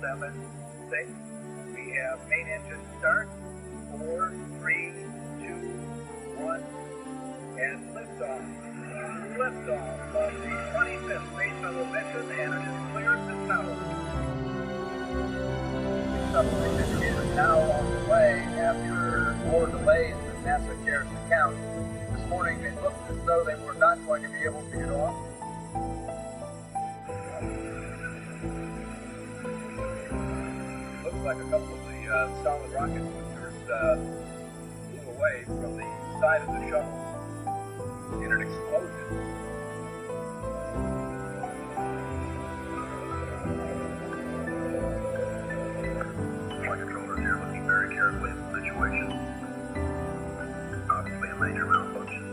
7, 6. We have main engine start. 4, 3, 2, 1, and liftoff. Liftoff of the 25th Space Shuttle mission, and it is cleared the tower. The shuttle mission is now on the way after more delays than NASA cares to count. This morning it looked as though they were not going to be able to get off. Looks like a couple of the solid rocket boosters flew away from the side of the shuttle in an explosion. Flight controllers here looking very carefully at the situation. Obviously a major malfunction.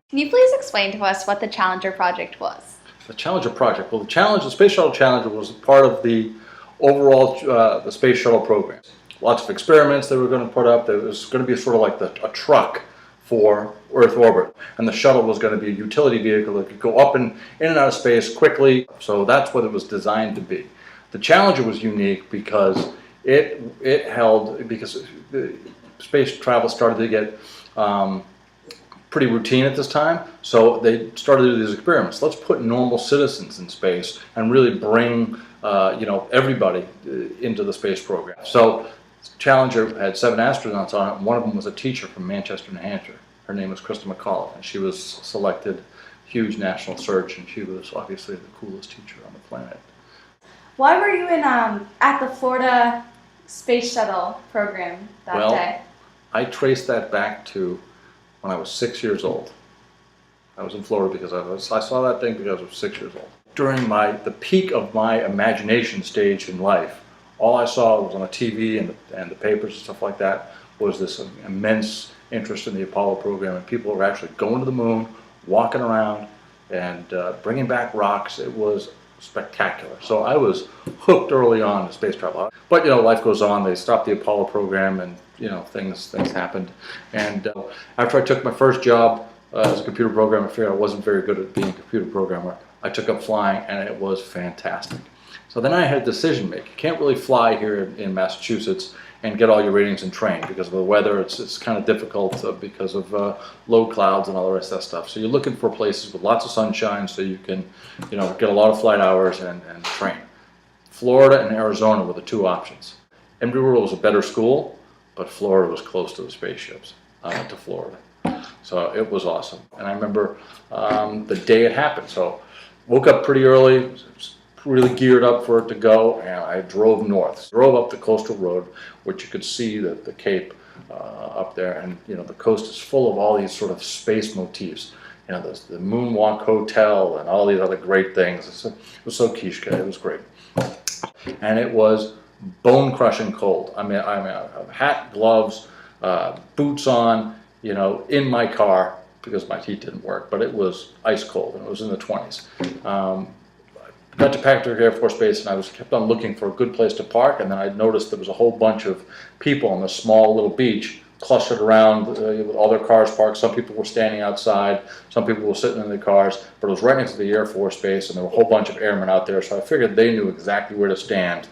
Can you please explain to us what the Challenger project was? The Challenger project. Well, the Space Shuttle Challenger was part of the overall the Space Shuttle program. Lots of experiments they were going to put up. There was going to be sort of like a truck for Earth orbit, and the shuttle was going to be a utility vehicle that could go up and in and out of space quickly. So that's what it was designed to be. The Challenger was unique because because the space travel started to get pretty routine at this time, so they started to do these experiments. Let's put normal citizens in space and really bring everybody into the space program. So Challenger had 7 astronauts on it, and one of them was a teacher from Manchester, New Hampshire. Her name was Krista McAuliffe, and she was selected huge national search, and she was obviously the coolest teacher on the planet. Why were you at the Florida Space Shuttle program that day? I traced that back to when I was 6 years old. I was in Florida because I saw that thing because I was 6 years old. During the peak of my imagination stage in life, all I saw was on the TV and the papers and stuff like that was this immense interest in the Apollo program, and people were actually going to the moon, walking around, and bringing back rocks. It was spectacular. So I was hooked early on to space travel. But life goes on. They stopped the Apollo program, and things happened. And after I took my first job as a computer programmer, I figured I wasn't very good at being a computer programmer. I took up flying, and it was fantastic. So then I had a decision to make. You can't really fly here in Massachusetts and get all your ratings and train because of the weather. It's kind of difficult because of low clouds and all the rest of that stuff. So you're looking for places with lots of sunshine so you can get a lot of flight hours and train. Florida and Arizona were the 2 options. Embry-Riddle was a better school, but Florida was close to the spaceships. I went to Florida. So it was awesome. And I remember the day it happened. So woke up pretty early, was really geared up for it to go, and I drove north. Drove up the coastal road, which you could see the Cape up there, and the coast is full of all these sort of space motifs. There's the Moonwalk Hotel and all these other great things. It was so Kishka. It was great. And it was bone-crushing cold. I mean, hat, gloves, boots on, in my car because my heat didn't work, but it was ice cold, and it was in the 20s. Got to Patrick Air Force Base, and I kept on looking for a good place to park, and then I noticed there was a whole bunch of people on this small little beach clustered around with all their cars parked. Some people were standing outside, some people were sitting in their cars, but it was right next to the Air Force Base, and there were a whole bunch of airmen out there, so I figured they knew exactly where to stand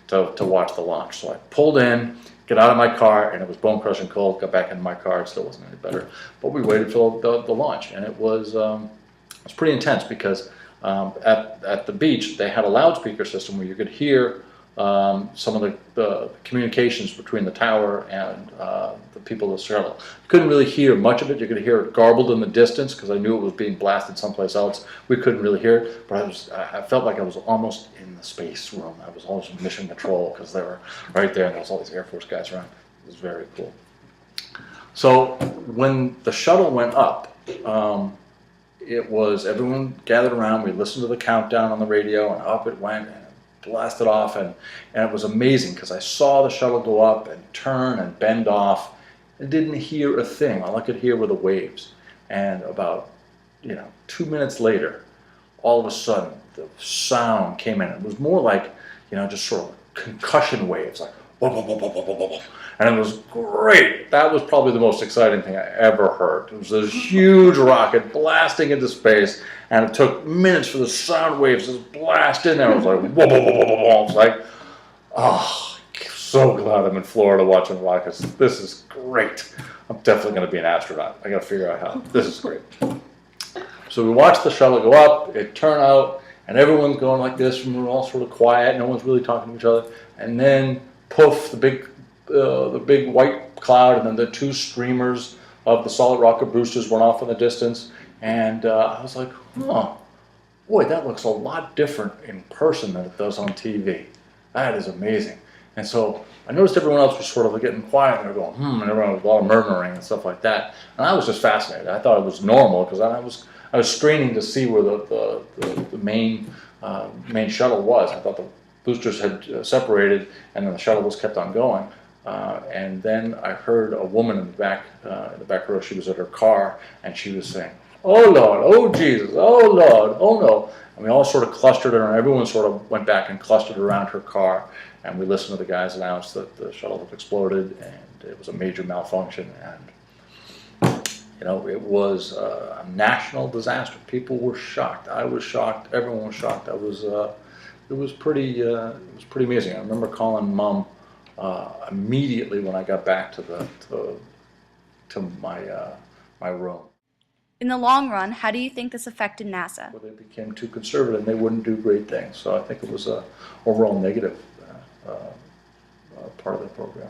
to watch the launch. So I pulled in, got out of my car, and it was bone-crushing cold. Got back into my car, it still wasn't any better. But we waited for the launch, and it was pretty intense because at the beach they had a loudspeaker system where you could hear some of the communications between the tower and the people of the shuttle. You couldn't really hear much of it. You could hear it garbled in the distance because I knew it was being blasted someplace else. We couldn't really hear it, but I felt like I was almost in the space room. I was almost in mission control because they were right there, and there was all these Air Force guys around. It was very cool. So when the shuttle went up, it was everyone gathered around. We listened to the countdown on the radio, and up it went, and it blasted off, and it was amazing because I saw the shuttle go up and turn and bend off. I didn't hear a thing. All I could hear were the waves. And about 2 minutes later, all of a sudden the sound came in. It was more like just sort of concussion waves, like And it was great. That was probably the most exciting thing I ever heard. It was this huge rocket blasting into space, and it took minutes for the sound waves to blast in there. It was like, whoa, whoa, whoa, whoa, whoa. It's like, oh, so glad I'm in Florida watching rockets. This is great. I'm definitely going to be an astronaut. I got to figure out how. This is great. So we watched the shuttle go up, it turn out, and everyone's going like this, and we're all sort of quiet, no one's really talking to each other. And then, poof, the big white cloud, and then the two streamers of the solid rocket boosters went off in the distance. And I was like, huh, boy, that looks a lot different in person than it does on TV. That is amazing. And so I noticed everyone else was sort of like getting quiet, and they're going, and everyone was a lot of murmuring and stuff like that. And I was just fascinated. I thought it was normal because I was straining to see where the main shuttle was. I thought the boosters had separated, and then the shuttle was kept on going. And then I heard a woman in the back row. She was at her car, and she was saying, "Oh Lord, oh Jesus, oh Lord, oh no." And we all sort of clustered around. Everyone sort of went back and clustered around her car, and we listened to the guys announce that the shuttle had exploded, and it was a major malfunction. And it was a national disaster. People were shocked. I was shocked. Everyone was shocked. It was pretty amazing. I remember calling Mom immediately when I got back to my room. In the long run, how do you think this affected NASA? Well, they became too conservative, and they wouldn't do great things. So I think it was a overall negative part of the program.